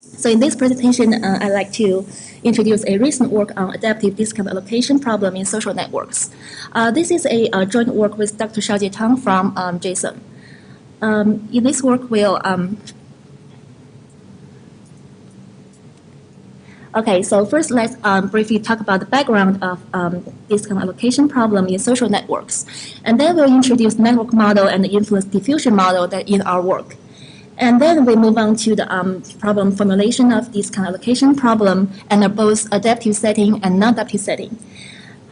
So in this presentation, I'd like to introduce a recent work on adaptive discount allocation problem in social networks. This is a joint work with Dr. Xiaojie Tang from JSON. In this work, okay, so first let's briefly talk about the background of discount allocation problem in social networks. And then we'll introduce network model and the influence diffusion model that in our work. And then we move on to the problem formulation of discount allocation problem and both adaptive setting and non-adaptive setting.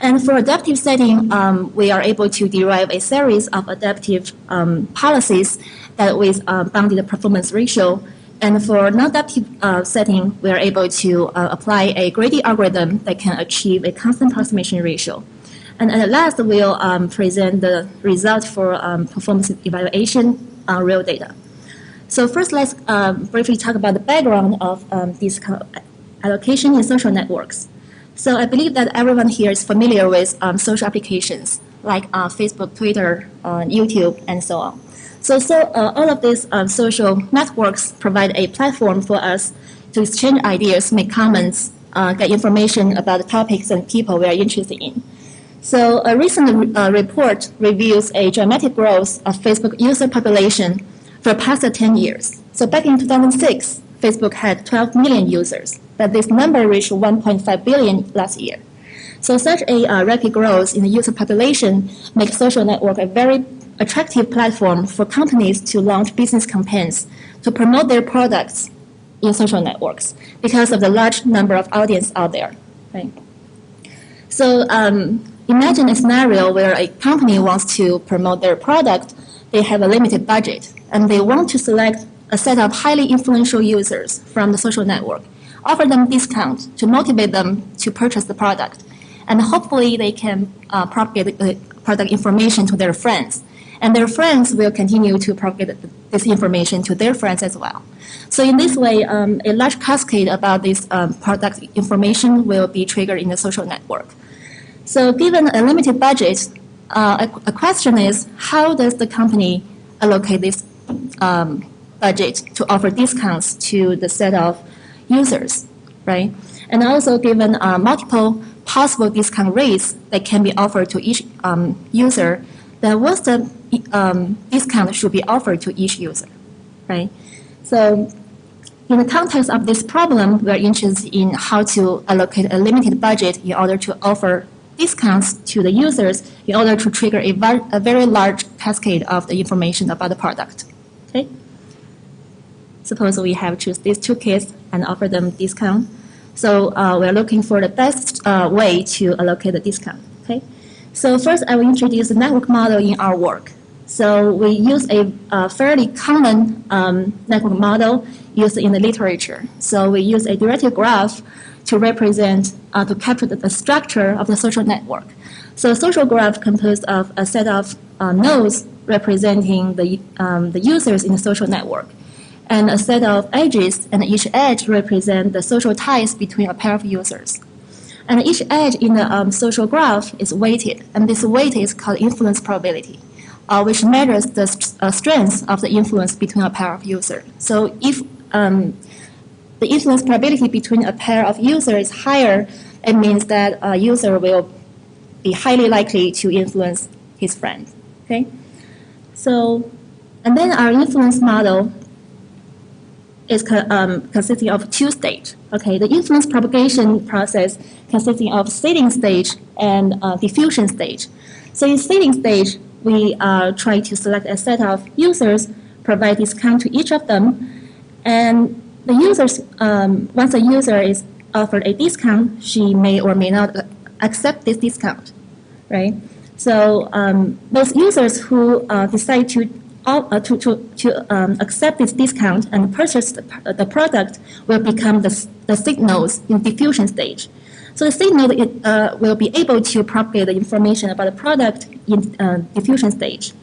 And for adaptive setting, we are able to derive a series of adaptive policies that with bounded performance ratio. And for non-adaptive setting, we are able to apply a greedy algorithm that can achieve a constant approximation ratio. And at last, we'll present the result for performance evaluation on real data. So first, let's briefly talk about the background of discount allocation in social networks. So I believe that everyone here is familiar with social applications like Facebook, Twitter, YouTube, and so on. So all of these social networks provide a platform for us to exchange ideas, make comments, get information about the topics and people we are interested in. So a recent report reveals a dramatic growth of Facebook user population for the past 10 years. So back in 2006, Facebook had 12 million users, but this number reached 1.5 billion last year. So such a rapid growth in the user population makes social network a very attractive platform for companies to launch business campaigns to promote their products in social networks because of the large number of audience out there. Right? So imagine a scenario where a company wants to promote their product. They have a limited budget, and they want to select a set of highly influential users from the social network, offer them discount to motivate them to purchase the product, and hopefully they can propagate the product information to their friends, and their friends will continue to propagate this information to their friends as well. So in this way, a large cascade about this product information will be triggered in the social network. So given a limited budget, a question is, how does the company allocate this budget to offer discounts to the set of users, right? And also given multiple possible discount rates that can be offered to each user, then what's the discount should be offered to each user, right? So in the context of this problem, we are interested in how to allocate a limited budget in order to offer discounts to the users in order to trigger a very large cascade of the information about the product. Okay? Suppose we have choose these two kids and offer them discount. So we're looking for the best way to allocate the discount. Okay? So first, I will introduce the network model in our work. So we use a fairly common network model used in the literature. So we use a directed graph to represent, to capture the structure of the social network. So a social graph composed of a set of nodes representing the users in the social network, and a set of edges, and each edge represents the social ties between a pair of users. And each edge in the social graph is weighted, and this weight is called influence probability, which measures the strength of the influence between a pair of users. So if the influence probability between a pair of users is higher, it means that a user will be highly likely to influence his friend. Okay? So, and then our influence model is consisting of two stages. Okay, the influence propagation process consisting of seeding stage and diffusion stage. So in seeding stage, we try to select a set of users, provide discount to each of them, and the users, once a user is offered a discount, she may or may not accept this discount, right? So those users who decide to accept this discount and purchase the product will become the signals in diffusion stage. So the signal will be able to propagate the information about the product in diffusion stage.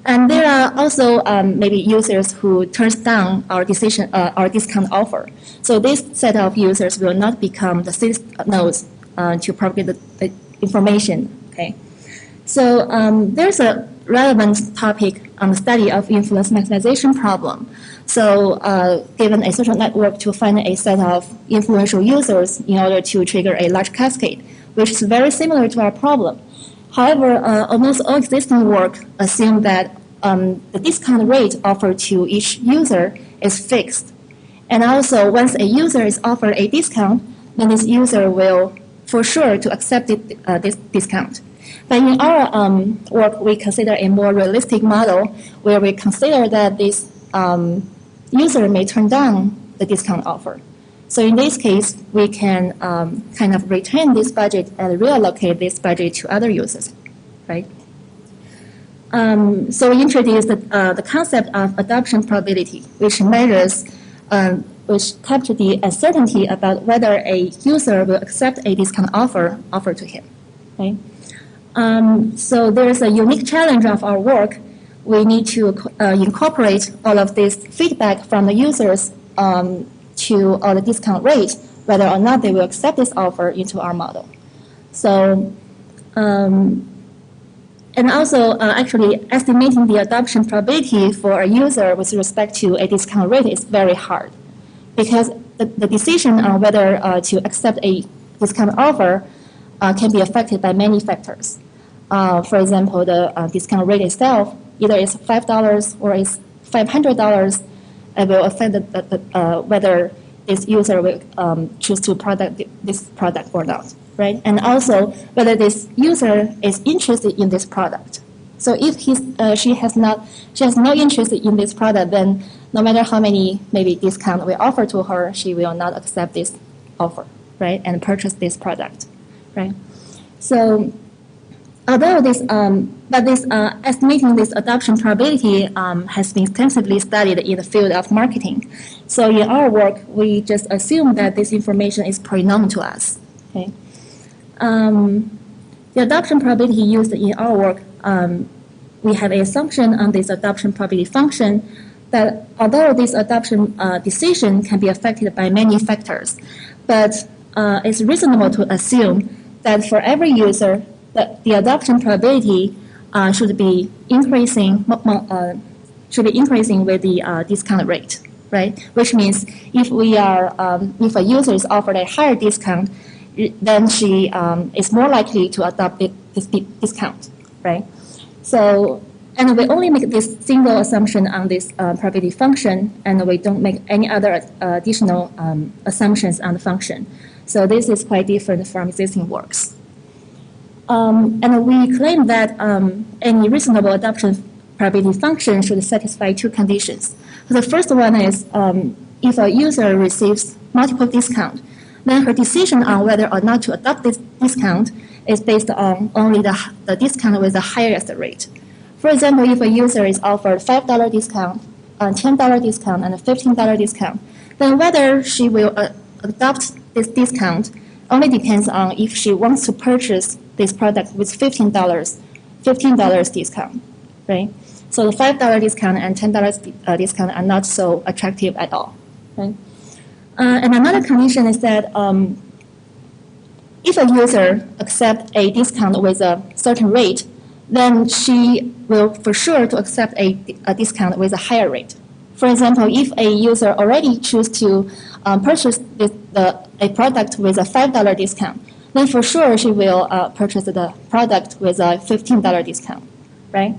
And there are also maybe users who turns down our discount offer. So this set of users will not become the signals to propagate the information. Okay. So there's a relevant topic on the study of influence maximization problem. So given a social network to find a set of influential users in order to trigger a large cascade, which is very similar to our problem. However, almost all existing work assume that the discount rate offered to each user is fixed. And also, once a user is offered a discount, then this user will for sure to accept this discount. But in our work, we consider a more realistic model where we consider that this user may turn down the discount offer. So in this case, we can kind of retain this budget and reallocate this budget to other users, right? So we introduced the concept of adoption probability, which measures, which captures the uncertainty about whether a user will accept a discount offer offered to him, right? So there's a unique challenge of our work. We need to incorporate all of this feedback from the users to the discount rate, whether or not they will accept this offer into our model. So, and also actually estimating the adoption probability for a user with respect to a discount rate is very hard, because the decision on whether to accept a discount offer can be affected by many factors. For example, the discount rate itself, either it's $5 or it's $500, it will affect whether this user will choose to this product or not, right? And also whether this user is interested in this product. So if she has no interest in this product, then no matter how many maybe discount we offer to her, she will not accept this offer, right? And purchase this product, right? So although estimating this adoption probability has been extensively studied in the field of marketing. So in our work, we just assume that this information is pretty known to us. Okay. The adoption probability used in our work, we have an assumption on this adoption probability function that although this adoption decision can be affected by many factors, but it's reasonable to assume that for every user, the adoption probability should be increasing with the discount rate, right? Which means if if a user is offered a higher discount, then she is more likely to adopt this discount, right? So, and we only make this single assumption on this probability function, and we don't make any other additional assumptions on the function. So this is quite different from existing works. And we claim that any reasonable adoption probability function should satisfy two conditions. The first one is if a user receives multiple discounts, then her decision on whether or not to adopt this discount is based on only the discount with the highest rate. For example, if a user is offered $5 discount, $10 discount, and a $15 discount, then whether she will adopt this discount only depends on if she wants to purchase this product with $15 discount, right? So the $5 discount and $10 discount are not so attractive at all, right? And another condition is that if a user accepts a discount with a certain rate, then she will for sure to accept a discount with a higher rate. For example, if a user already chooses to purchase a product with a $5 discount, then for sure she will purchase the product with a $15 discount, right?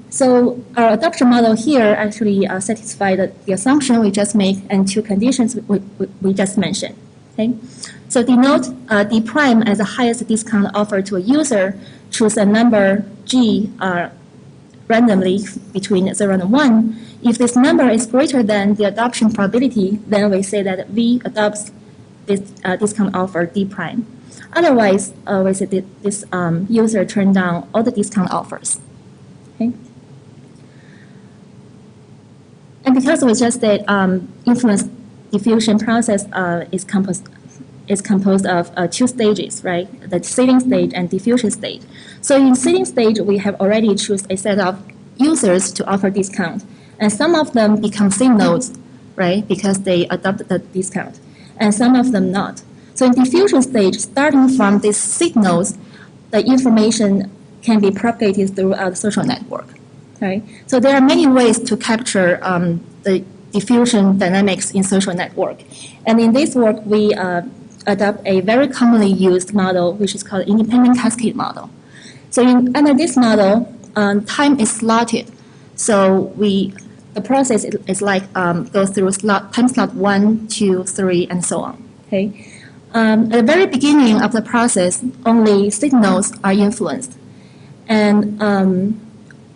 So our adoption model here actually satisfies the assumption we just made and two conditions we just mentioned. Okay? So denote D prime as the highest discount offered to a user. Choose a number G randomly between 0 and 1. If this number is greater than the adoption probability, then we say that V adopts this discount offer D prime. Otherwise, we say that this user turned down all the discount offers. Okay? And because we just said influence diffusion process is composed of two stages, right? The seeding stage and diffusion stage. So in seeding stage, we have already chosen a set of users to offer discount. And some of them become seed nodes, right? Because they adopt the discount. And some of them not. So in diffusion stage, starting from these seed nodes, the information can be propagated throughout the social network. Right? So there are many ways to capture the diffusion dynamics in social network. And in this work, we adopt a very commonly used model, which is called independent cascade model. So under this model, time is slotted. So the process is like goes through time slot 1, 2, 3, and so on. Okay. At the very beginning of the process, only signals are influenced. And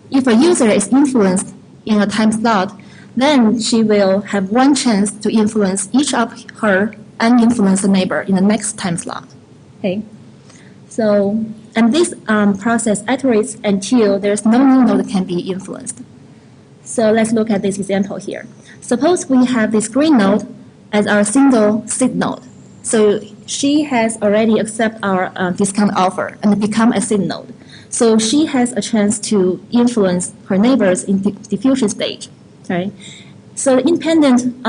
if a user is influenced in a time slot, then she will have one chance to influence each of her uninfluenced neighbor in the next time slot. Okay. So, and this process iterates until there's no new node that can be influenced. So let's look at this example here. Suppose we have this green node as our single seed node. So she has already accepted our discount offer and become a seed node. So she has a chance to influence her neighbors in the diffusion stage. Right? So the independent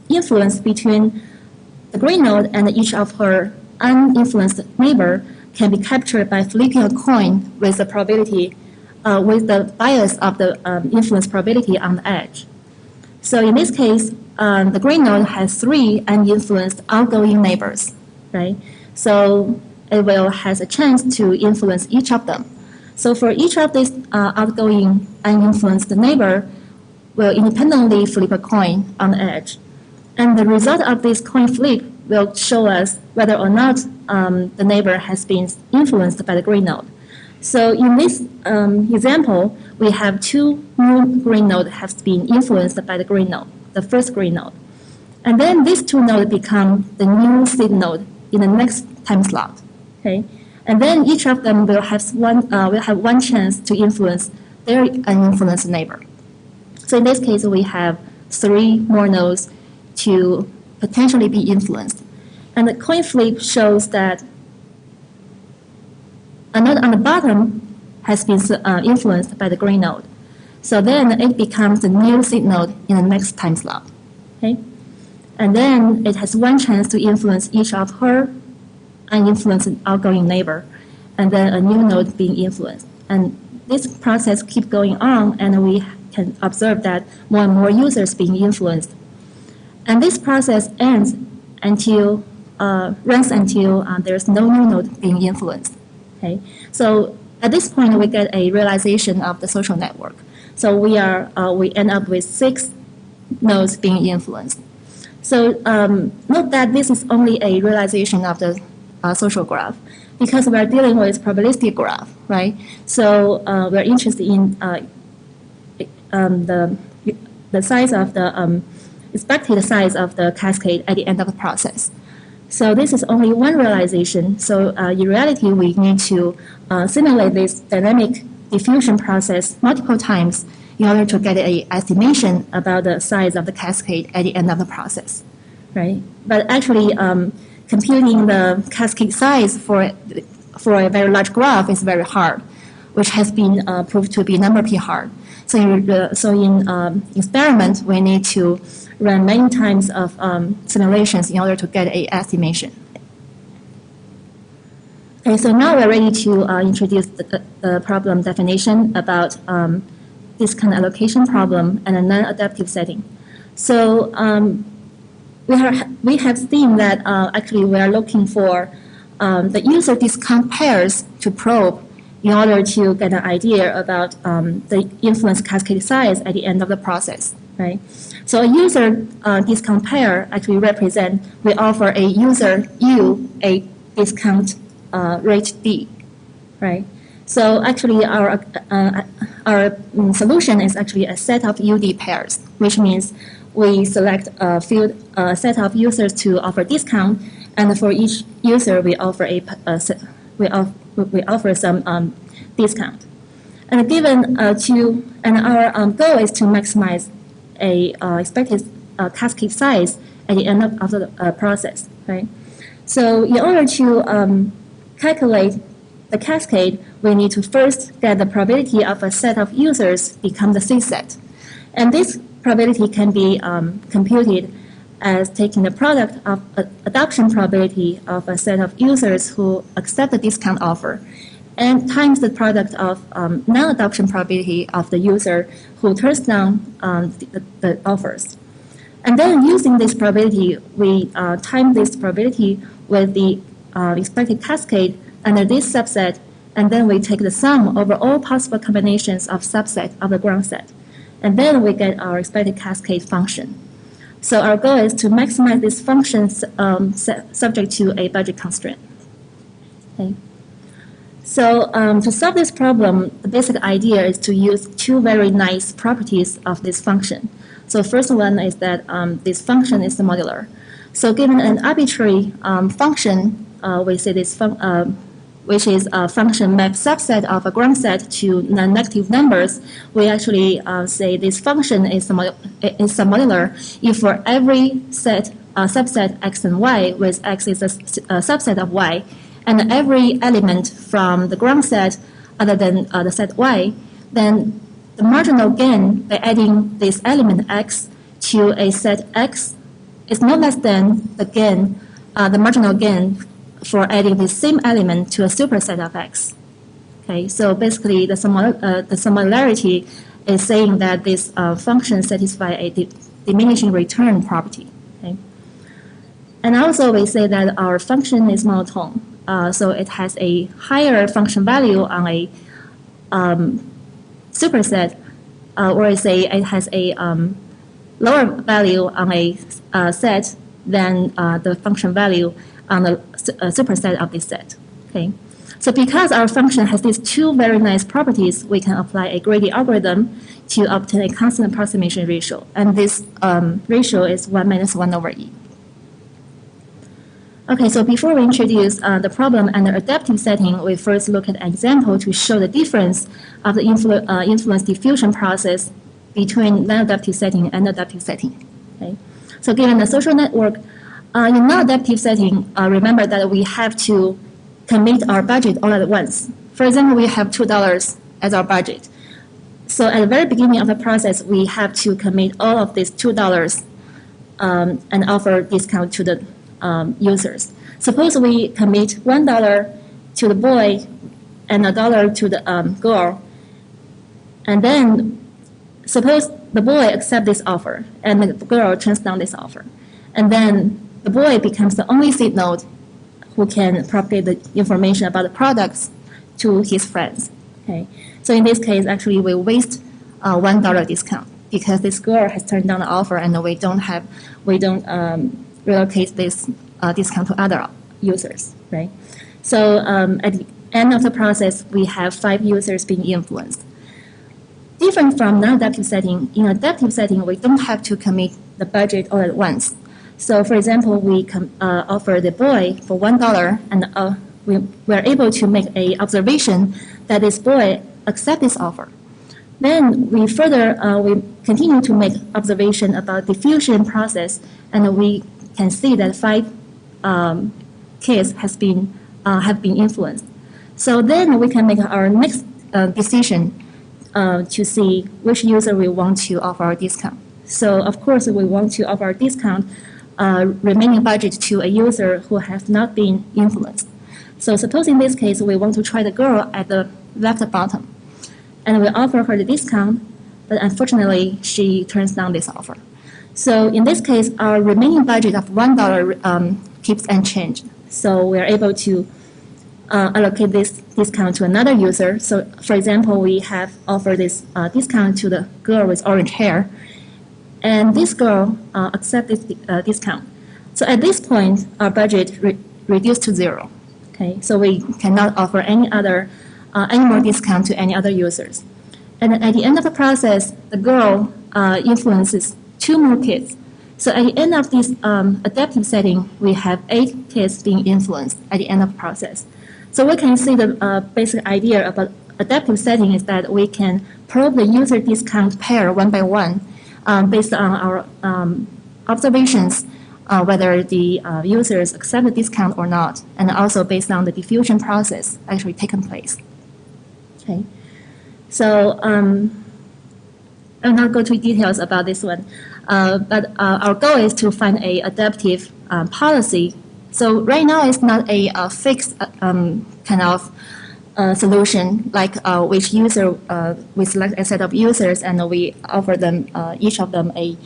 influence between the green node and each of her uninfluenced neighbor can be captured by flipping a coin with the probability, with the bias of the influence probability on the edge. So in this case, the green node has 3 uninfluenced outgoing neighbors, right? So it will has a chance to influence each of them. So for each of these outgoing uninfluenced neighbor, will independently flip a coin on the edge. And the result of this coin flip will show us whether or not the neighbor has been influenced by the green node. So in this example, we have 2 new green nodes have been influenced by the green node, the first green node. And then these 2 nodes become the new seed node in the next time slot. Okay? And then each of them will have one chance to influence their uninfluenced neighbor. So in this case, we have 3 more nodes to potentially be influenced. And the coin flip shows that a node on the bottom has been influenced by the green node. So then it becomes the new seed node in the next time slot. Okay? And then it has one chance to influence each of her uninfluenced outgoing neighbor, and then a new node being influenced. And this process keeps going on, and we can observe that more and more users being influenced. And this process ends until, runs until there's no new node being influenced. Okay? So at this point, we get a realization of the social network. So we end up with 6 nodes being influenced. So note that this is only a realization of the social graph, because we're dealing with probabilistic graph, right? So we're interested in the size of the expected size of the cascade at the end of the process. So this is only one realization. So in reality, we need to simulate this dynamic diffusion process multiple times in order to get an estimation about the size of the cascade at the end of the process, right? But actually, computing the cascade size for a very large graph is very hard, which has been proved to be number P hard. So in experiment, we need to run many times of simulations in order to get an estimation. Okay, so now we're ready to introduce the problem definition about this kind of allocation problem and a non-adaptive setting. So we have seen that actually we are looking for the user discount pairs to probe in order to get an idea about the influence cascade size at the end of the process, right? So a user discount pair actually represent, we offer a user U a discount rate D, right? So actually our solution is actually a set of UD pairs, which means we select a set of users to offer discount, and for each user we offer we offer some discount. And given and our goal is to maximize a expected cascade size at the end of the process, right? So in order to calculate the cascade, we need to first get the probability of a set of users become the C set. And this probability can be computed as taking the product of adoption probability of a set of users who accept the discount offer and times the product of non-adoption probability of the user who turns down the offers. And then using this probability, we time this probability with the expected cascade under this subset, and then we take the sum over all possible combinations of subset of the ground set. And then we get our expected cascade function. So our goal is to maximize this function subject to a budget constraint. Okay. So to solve this problem, the basic idea is to use two very nice properties of this function. So first one is that this function is modular. So given an arbitrary function, we say this which is a function map subset of a ground set to non-negative numbers, we actually say this function is modular if for every subset x and y, with x is a subset of y, and every element from the ground set other than the set y, then the marginal gain by adding this element x to a set x is no less than the gain, the marginal gain for adding the same element to a superset of x. Okay, so basically the similarity is saying that this function satisfies a diminishing return property. Okay, and also we say that our function is monotone, so it has a higher function value on a superset, or I say it has a lower value on a set than the function value on the superset of this set. Okay, so because our function has these two very nice properties, we can apply a greedy algorithm to obtain a constant approximation ratio, and this ratio is 1 minus 1 over e. Okay, so before we introduce the problem under adaptive setting, we first look at an example to show the difference of the influence diffusion process between non-adaptive setting and adaptive setting. Okay, so given the social network, in non-adaptive setting, remember that we have to commit our budget all at once. For example, we have $2 as our budget. So at the very beginning of the process, we have to commit all of these $2 and offer discount to the users. Suppose we commit $1 to the boy and $1 to the girl, and then suppose the boy accepts this offer and the girl turns down this offer, and then the boy becomes the only seed node who can propagate the information about the products to his friends. Okay, so in this case, actually, we waste $1 discount because this girl has turned down the offer, and we don't relocate this discount to other users, right? So at the end of the process, we have 5 users being influenced. Different from non-adaptive setting, in adaptive setting, we don't have to commit the budget all at once. So for example, we offer the boy for $1, and we are able to make an observation that this boy accepts this offer. Then we further, we continue to make observation about diffusion process, and we can see that 5 kids have been influenced. So then we can make our next decision to see which user we want to offer our discount. So of course, we want to offer our discount remaining budget to a user who has not been influenced. So suppose in this case, we want to try the girl at the left bottom, and we offer her the discount, but unfortunately, she turns down this offer. So in this case, our remaining budget of $1 keeps unchanged. So we are able to allocate this discount to another user. So for example, we have offered this discount to the girl with orange hair, and this girl accepts this discount. So at this point, our budget reduced to 0. Okay, so we cannot offer any more discount to any other users. And at the end of the process, the girl influences 2 more kids. So at the end of this adaptive setting, we have 8 kids being influenced at the end of the process. So we can see the basic idea about adaptive setting is that we can probe the user discount pair one by one based on our observations, whether the users accept the discount or not, and also based on the diffusion process actually taken place. Okay, so I'll not go to details about this one, but our goal is to find a adaptive policy. So right now it's not a fixed kind of solution, like which user, we select a set of users and we offer them, each of them a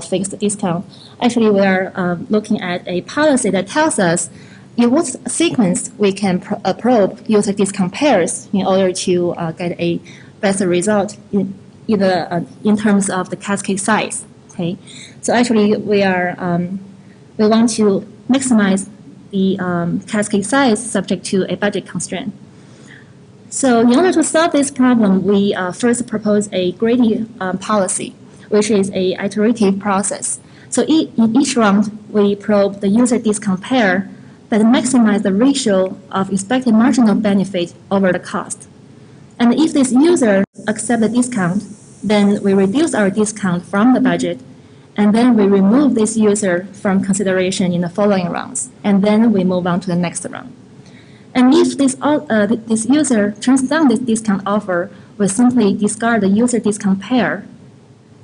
fixed discount. Actually, we are looking at a policy that tells us in what sequence we can probe user discount pairs in order to get a better result in terms of the cascade size. Okay, so actually we want to maximize the cascade size subject to a budget constraint. So in order to solve this problem, we first propose a greedy policy, which is a iterative process. So in each round, we probe the user discount pair that maximize the ratio of expected marginal benefit over the cost. And if this user accepts the discount, then we reduce our discount from the budget, and then we remove this user from consideration in the following rounds, and then we move on to the next round. And if this user turns down this discount offer, we simply discard the user discount pair,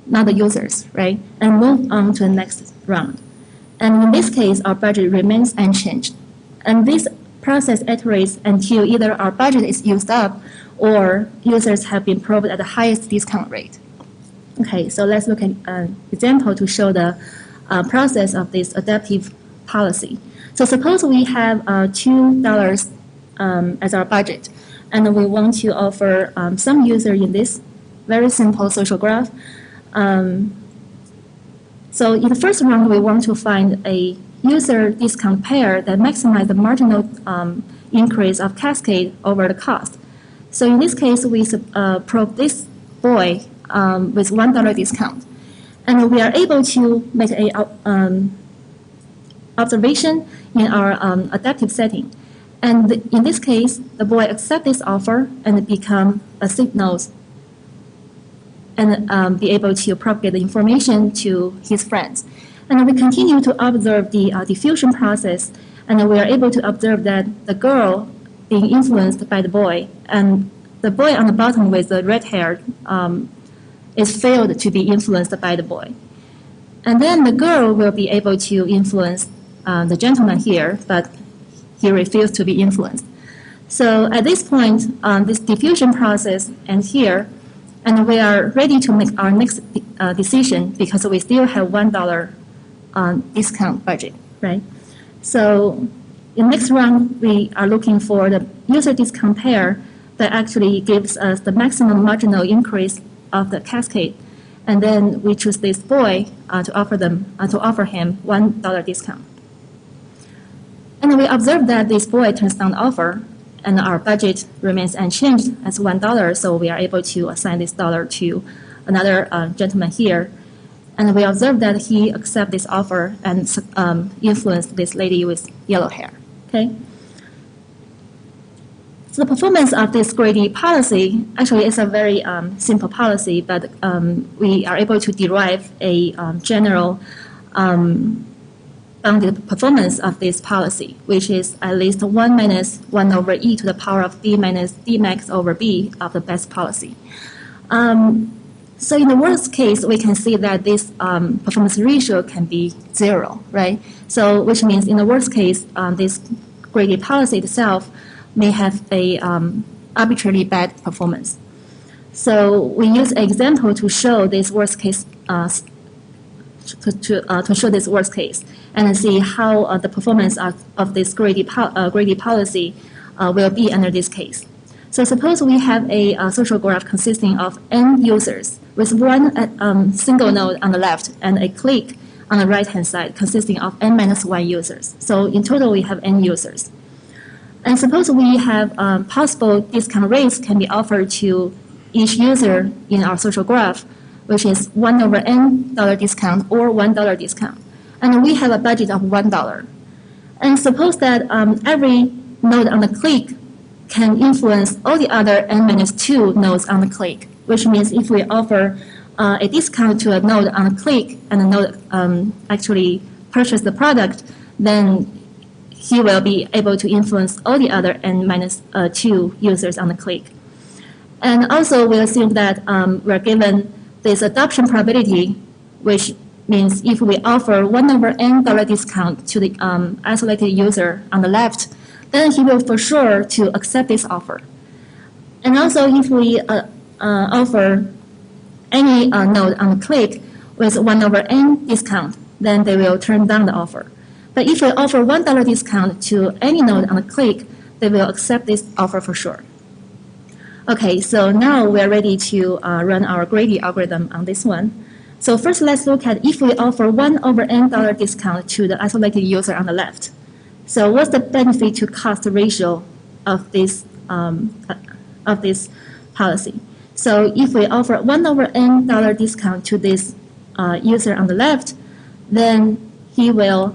not the users, right? And move on to the next round. And in this case, our budget remains unchanged. And this process iterates until either our budget is used up or users have been probed at the highest discount rate. Okay, so let's look at an example to show the process of this adaptive policy. So suppose we have $2 as our budget, and we want to offer some user in this very simple social graph. So in the first round, we want to find a user discount pair that maximize the marginal increase of cascade over the cost. So in this case, we probe this boy with $1 discount. And we are able to make a observation in our adaptive setting. And in this case, the boy accepts this offer and become a signal and be able to propagate the information to his friends. And we continue to observe the diffusion process, and we are able to observe that the girl being influenced by the boy, and the boy on the bottom with the red hair is failed to be influenced by the boy. And then the girl will be able to influence the gentleman here, but he refused to be influenced. So at this point, this diffusion process ends here, and we are ready to make our next decision because we still have $1 discount budget, right? So in the next round, we are looking for the user discount pair that actually gives us the maximum marginal increase of the cascade. And then we choose this boy to offer him $1 discount. And we observe that this boy turns down the offer, and our budget remains unchanged as $1, so we are able to assign this dollar to another gentleman here. And we observe that he accepts this offer and influenced this lady with yellow hair. Okay. So the performance of this greedy policy actually is a very simple policy, but we are able to derive a general bounded performance of this policy, which is at least 1 minus 1 over e to the power of b minus d max over b of the best policy. So in the worst case, we can see that this performance ratio can be 0, right? So which means in the worst case, this greedy policy itself may have a arbitrarily bad performance. So we use an example to show this worst case, to show this worst case, and see how the performance of this greedy policy will be under this case. So suppose we have a social graph consisting of n users with one single node on the left and a clique on the right-hand side consisting of n minus 1 users. So in total, we have n users. And suppose we have possible discount rates can be offered to each user in our social graph, which is 1 over n dollar discount or $1 discount. And we have a budget of $1. And suppose that every node on the clique can influence all the other n minus 2 nodes on the clique, which means if we offer a discount to a node on the clique and the node actually purchase the product, then he will be able to influence all the other n minus 2 users on the clique. And also we assume that we're given this adoption probability, which means if we offer 1 over n dollar discount to the isolated user on the left, then he will for sure to accept this offer. And also, if we offer any node on the click with 1/n discount, then they will turn down the offer. But if we offer $1 discount to any node on the click, they will accept this offer for sure. Okay, so now we're ready to run our greedy algorithm on this one. So first, let's look at if we offer $1/n discount to the isolated user on the left. So what's the benefit to cost ratio of this policy? So if we offer $1/n discount to this user on the left, then he will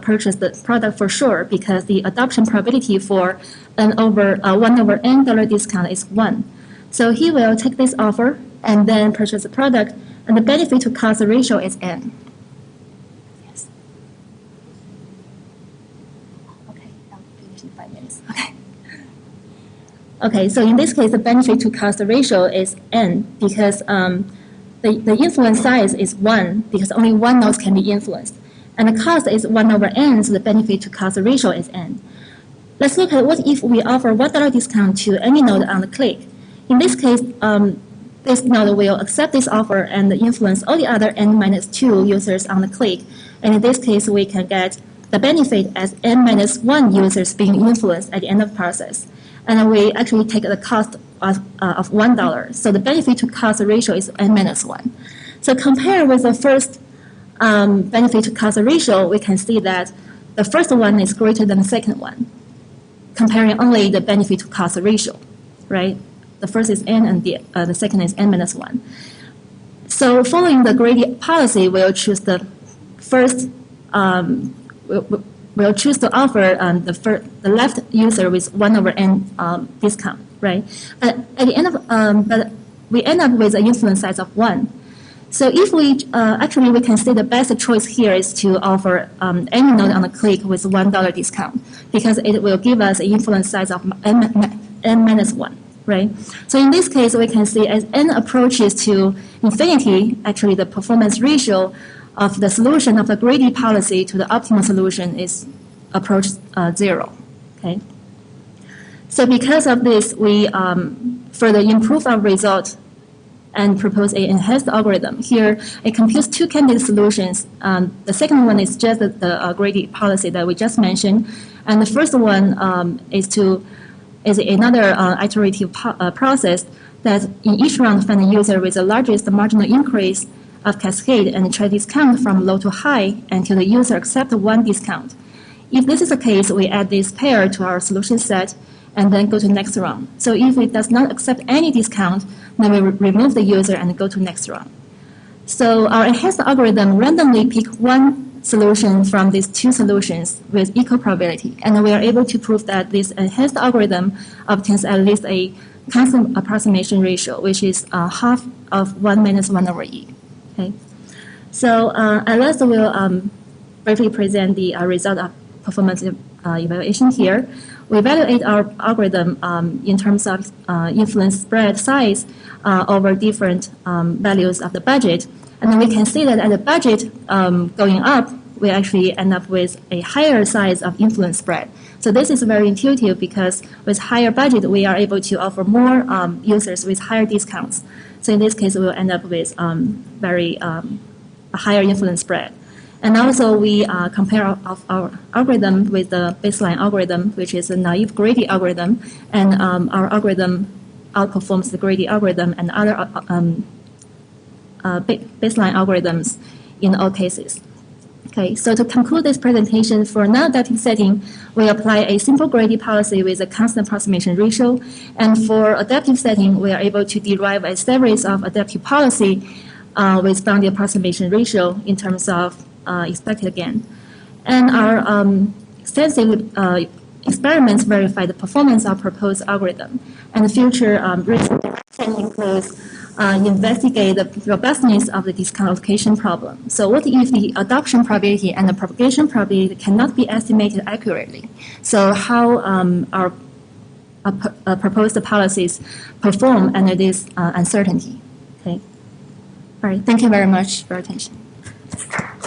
purchase the product for sure because the adoption probability for $1/n discount is 1. So he will take this offer and then purchase the product, and the benefit to cost ratio is n. Yes. Okay, I'll finish in 5 minutes. Okay. Okay, so in this case, the benefit to cost ratio is n because the influence size is 1 because only one node can be influenced. And the cost is 1/n, so the benefit to cost ratio is n. Let's look at what if we offer $1 discount to any node on the click. In this case, this node will accept this offer and influence all the other n-2 users on the click. And in this case, we can get the benefit as n-1 users being influenced at the end of the process. And we actually take the cost of $1. So the benefit to cost ratio is n-1. So compared with the first benefit to cost ratio, we can see that the first one is greater than the second one, comparing only the benefit to cost ratio, right? The first is n and the second is n-1. So following the greedy policy, we'll choose the first, we'll choose to offer the left user with 1/n discount, right? But at the end of, but we end up with an influence size of 1. So if we, actually we can say the best choice here is to offer any node on the click with $1 discount because it will give us an influence size of n-1, right? So in this case, we can see as n approaches to infinity, actually the performance ratio of the solution of the greedy policy to the optimal solution is approached 0, okay? So because of this, we further improve our result and propose an enhanced algorithm. Here, it computes 2 candidate solutions. The second one is just the greedy policy that we just mentioned. And the first one is another iterative process that in each round find a user with the largest marginal increase of cascade and try discount from low to high until the user accepts 1 discount. If this is the case, we add this pair to our solution set and then go to next round. So if it does not accept any discount, then we remove the user and go to next round. So our enhanced algorithm randomly pick 1 solution from these 2 solutions with equal probability. And we are able to prove that this enhanced algorithm obtains at least a constant approximation ratio, which is half of 1 minus 1 over e. Okay. So at last, we'll briefly present the result of performance evaluation here. We evaluate our algorithm in terms of influence spread size over different values of the budget. And then we can see that at the budget going up, we actually end up with a higher size of influence spread. So this is very intuitive because with higher budget, we are able to offer more users with higher discounts. So in this case, we will end up with a higher influence spread. And also, we compare our algorithm with the baseline algorithm, which is a naive greedy algorithm, and our algorithm outperforms the greedy algorithm and other baseline algorithms in all cases. Okay, so to conclude this presentation, for non-adaptive setting, we apply a simple greedy policy with a constant approximation ratio, and for adaptive setting, we are able to derive a series of adaptive policy with bounded approximation ratio in terms of expected gain. And our extensive experiments verify the performance of proposed algorithm. And future research includes investigate the robustness of the discount allocation problem. So what if the adoption probability and the propagation probability cannot be estimated accurately? So how our proposed policies perform under this uncertainty? Okay. All right. Thank you very much for your attention.